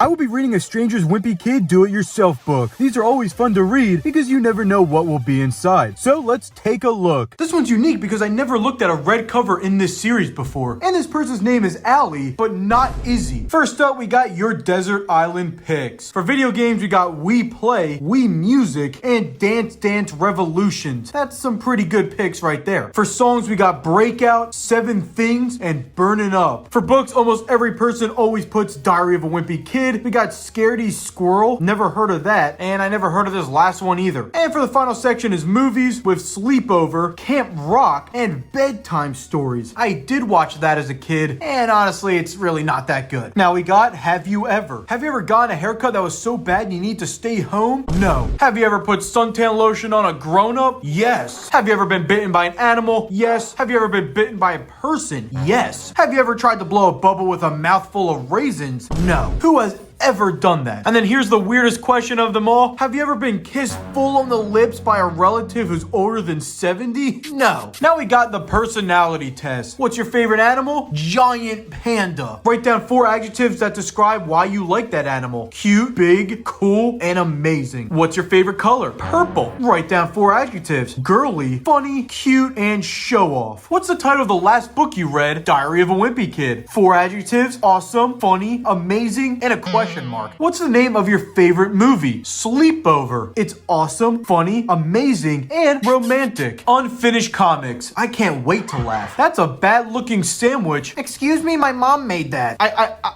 I will be reading a stranger's Wimpy Kid do-it-yourself book. These are always fun to read because you never know what will be inside. So let's take a look. This one's unique because I never looked at a red cover in this series before. And this person's name is Allie, but not Izzy. First up, we got your desert island picks. For video games, we got Wii Play, Wii Music, and Dance Dance Revolutions. That's some pretty good picks right there. For songs, we got Breakout, Seven Things, and Burnin' Up. For books, almost every person always puts Diary of a Wimpy Kid. We got Scaredy Squirrel, never heard of that, and I never heard of this last one either. And for the final section is movies with Sleepover, Camp Rock, and Bedtime Stories. I did watch that as a kid, and honestly, it's really not that good. Now we got Have You Ever? Have you ever gotten a haircut that was so bad you need to stay home? No. Have you ever put suntan lotion on a grown-up? Yes. Have you ever been bitten by an animal? Yes. Have you ever been bitten by a person? Yes. Have you ever tried to blow a bubble with a mouthful of raisins? No. Who has ever done that? And then here's the weirdest question of them all. Have you ever been kissed full on the lips by a relative who's older than 70? No. Now we got the personality test. What's your favorite animal? Giant panda. Write down 4 adjectives that describe why you like that animal. Cute, big, cool, and amazing. What's your favorite color? Purple. Write down 4 adjectives. Girly, funny, cute, and show off. What's the title of the last book you read? Diary of a Wimpy Kid. 4 adjectives. Awesome, funny, amazing, and a question mark. What's the name of your favorite movie? Sleepover. It's awesome, funny, amazing, and romantic. Unfinished comics. I can't wait to laugh. That's a bad looking sandwich. Excuse me, my mom made that.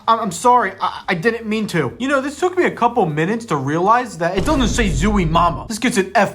I'm sorry. I didn't mean to. You know, this took me a couple minutes to realize that it doesn't say Zooey Mama. This gets an F-.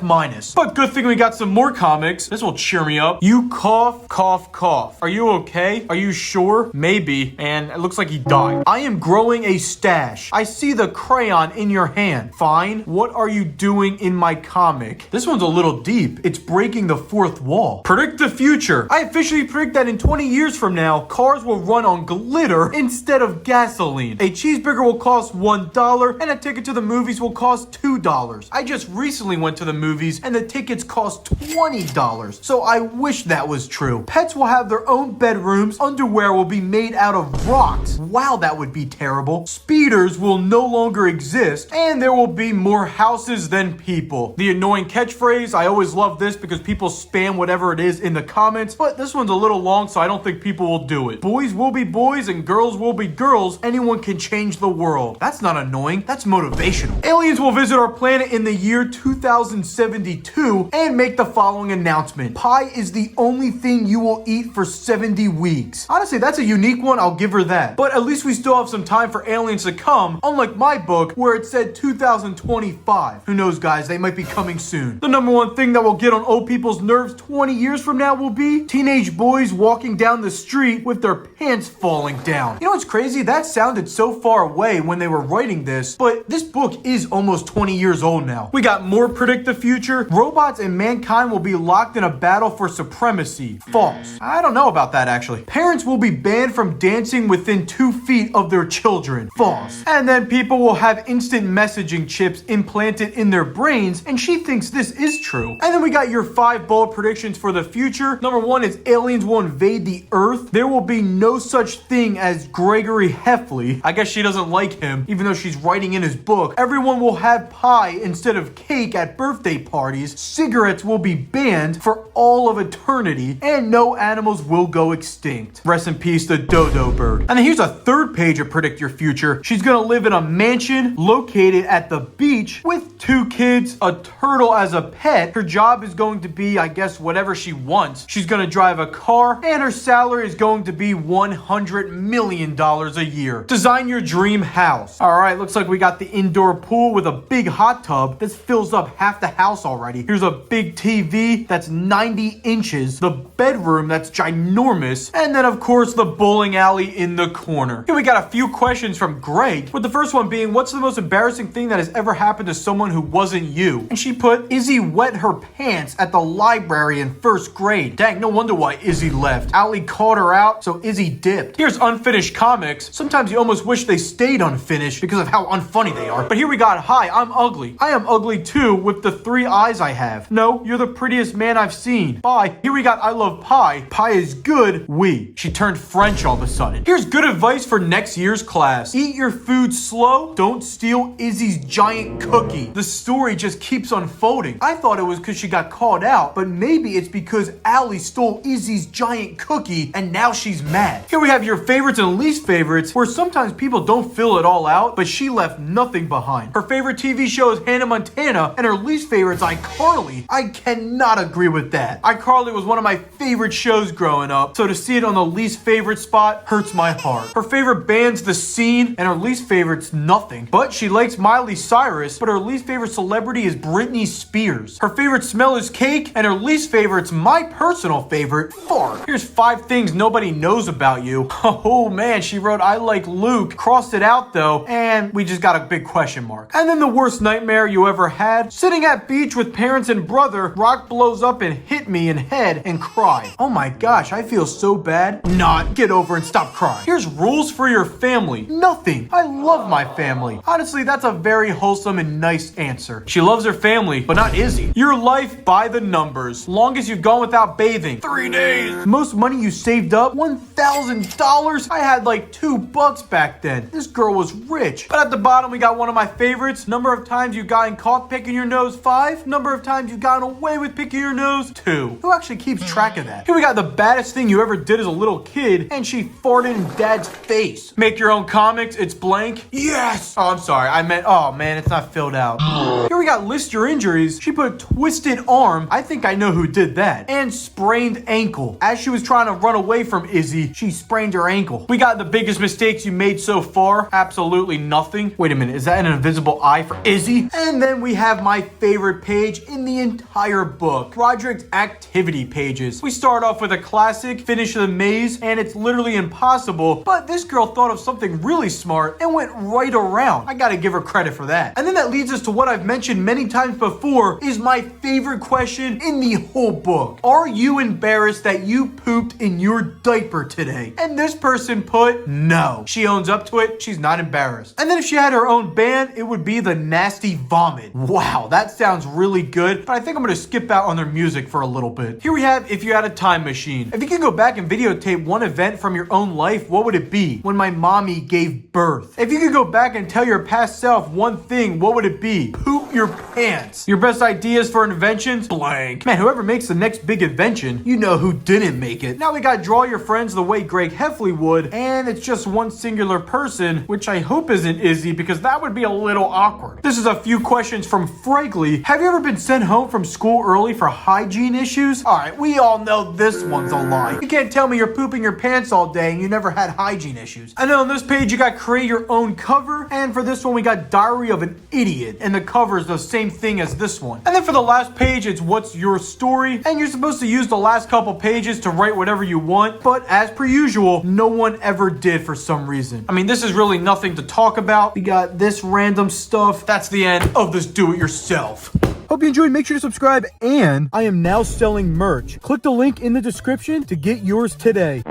But good thing we got some more comics. This will cheer me up. You cough, cough, cough. Are you okay? Are you sure? Maybe. And it looks like he died. I am growing a stash. I see the crayon in your hand. Fine. What are you doing in my comic? This one's a little deep. It's breaking the 4th wall. Predict the future. I officially predict that in 20 years from now, cars will run on glitter instead of gasoline. A cheeseburger will cost $1 and a ticket to the movies will cost $2. I just recently went to the movies and the tickets cost $20. So I wish that was true. Pets will have their own bedrooms. Underwear will be made out of rocks. Wow, that would be terrible. Speeders will no longer exist, and there will be more houses than people. The annoying catchphrase, I always love this because people spam whatever it is in the comments, but this one's a little long, so I don't think people will do it. Boys will be boys and girls will be girls. Anyone can change the world. That's not annoying, that's motivational. Aliens will visit our planet in the year 2072 and make the following announcement. Pie is the only thing you will eat for 70 weeks. Honestly, that's a unique one, I'll give her that. But at least we still have some time for aliens to come, unlike my book where it said 2025. Who knows, guys, they might be coming soon. The number one thing that will get on old people's nerves 20 years from now will be teenage boys walking down the street with their pants falling down. You know what's crazy? That sounded so far away when they were writing this, but this book is almost 20 years old now. We got more predict the future. Robots and mankind will be locked in a battle for supremacy. False. I don't know about that, actually. Parents will be banned from dancing within 2 feet of their children. False. And then people will have instant messaging chips implanted in their brains, and she thinks this is true. And then we got your 5 bold predictions for the future. Number 1 is aliens will invade the Earth. There will be no such thing as Gregory Heffley. I guess she doesn't like him, even though she's writing in his book. Everyone will have pie instead of cake at birthday parties. Cigarettes will be banned for all of eternity, and no animals will go extinct. Rest in peace, the dodo bird. And then here's a 3rd page of Predict Your Future. She's gonna live in a mansion located at the beach with 2 kids, a turtle as a pet. Her job is going to be, I guess, whatever she wants. She's gonna drive a car, and her salary is going to be $100 million a year. Design your dream house. All right, looks like we got the indoor pool with a big hot tub. This fills up half the house already. Here's a big TV that's 90 inches, the bedroom that's ginormous, and then of course the bowling alley in the corner. Here we got a few questions from Greg, with the first one being, what's the most embarrassing thing that has ever happened to someone someone who wasn't you. And she put, Izzy wet her pants at the library in 1st grade. Dang, no wonder why Izzy left. Allie called her out, so Izzy dipped. Here's unfinished comics. Sometimes you almost wish they stayed unfinished because of how unfunny they are. But here we got, hi, I'm ugly. I am ugly too with the 3 eyes I have. No, you're the prettiest man I've seen. Bye. Here we got, I love pie. Pie is good. Oui. She turned French all of a sudden. Here's good advice for next year's class. Eat your food slow. Don't steal Izzy's giant cookie. The story just keeps unfolding. I thought it was because she got called out, but maybe it's because Allie stole Izzy's giant cookie and now she's mad. Here we have your favorites and least favorites, where sometimes people don't fill it all out, but she left nothing behind. Her favorite TV show is Hannah Montana, and her least favorite is iCarly. I cannot agree with that. iCarly was one of my favorite shows growing up, so to see it on the least favorite spot hurts my heart. Her favorite band's The Scene, and her least favorite's nothing. But she likes Miley Cyrus, but her least favorite celebrity is Britney Spears. Her favorite smell is cake, and her least favorite's my personal favorite, fart. Here's 5 things nobody knows about you. Oh man, she wrote I like Luke, crossed it out though, and we just got a big question mark. And then the worst nightmare you ever had, sitting at beach with parents and brother, rock blows up and hit me in head and cry. Oh my gosh, I feel so bad. Not, get over and stop crying. Here's rules for your family. Nothing. I love my family. Honestly, that's a very wholesome and nice answer. She loves her family, but not Izzy. Your life by the numbers. Longest you've gone without bathing, 3 days. Most money you saved up, $1,000. I had like $2 back then. This girl was rich. But at the bottom, we got one of my favorites. Number of times you've gotten caught picking your nose, 5. Number of times you've gotten away with picking your nose, 2. Who actually keeps track of that? Here we got the baddest thing you ever did as a little kid, and she farted in dad's face. Make your own comics, it's blank. Yes! Oh, I'm sorry. I meant, oh man, it's not filled out. Here we got list your injuries. She put twisted arm. I think I know who did that. And sprained ankle. As she was trying to run away from Izzy, she sprained her ankle. We got the biggest mistakes you made so far. Absolutely nothing. Wait a minute, is that an invisible eye for Izzy? And then we have my favorite page in the entire book, Roderick's activity pages. We start off with a classic, finish the maze, and it's literally impossible, but this girl thought of something really smart and went right around. I gotta give her credit for that. And then that leads us to what I've mentioned many times before, is my favorite question in the whole book. Are you embarrassed that you pooped in your diaper today? And this person put no. She owns up to it. She's not embarrassed. And then if she had her own band, it would be the Nasty Vomit. Wow, that sounds really good, but I think I'm gonna skip out on their music for a little bit. Here we have if you had a time machine. If you could go back and videotape one event from your own life, what would it be? When my mommy gave birth. If you could go back and tell your past self one thing, what would it be? Poop your pants. Your best ideas for inventions? Blank. Man, whoever makes the next big invention, you know who didn't make it. Now we got draw your friends the way Greg Heffley would, and it's just one singular person, which I hope isn't Izzy, because that would be a little awkward. This is a few questions from Fragley. Have you ever been sent home from school early for hygiene issues? Alright, we all know this one's a lie. You can't tell me you're pooping your pants all day and you never had hygiene issues. And then on this page you got create your own cover, and for this one we got Diary of an Idiot, and the cover is the same thing as this one. And then for the last page it's what's your story, and you're supposed to use the last couple pages to write whatever you want, but as per usual, no one ever did for some reason. I mean, this is really nothing to talk about. We got this random stuff. That's the end of this do-it-yourself. Hope you enjoyed. Make sure to subscribe, and I am now selling merch. Click the link in the description to get yours today.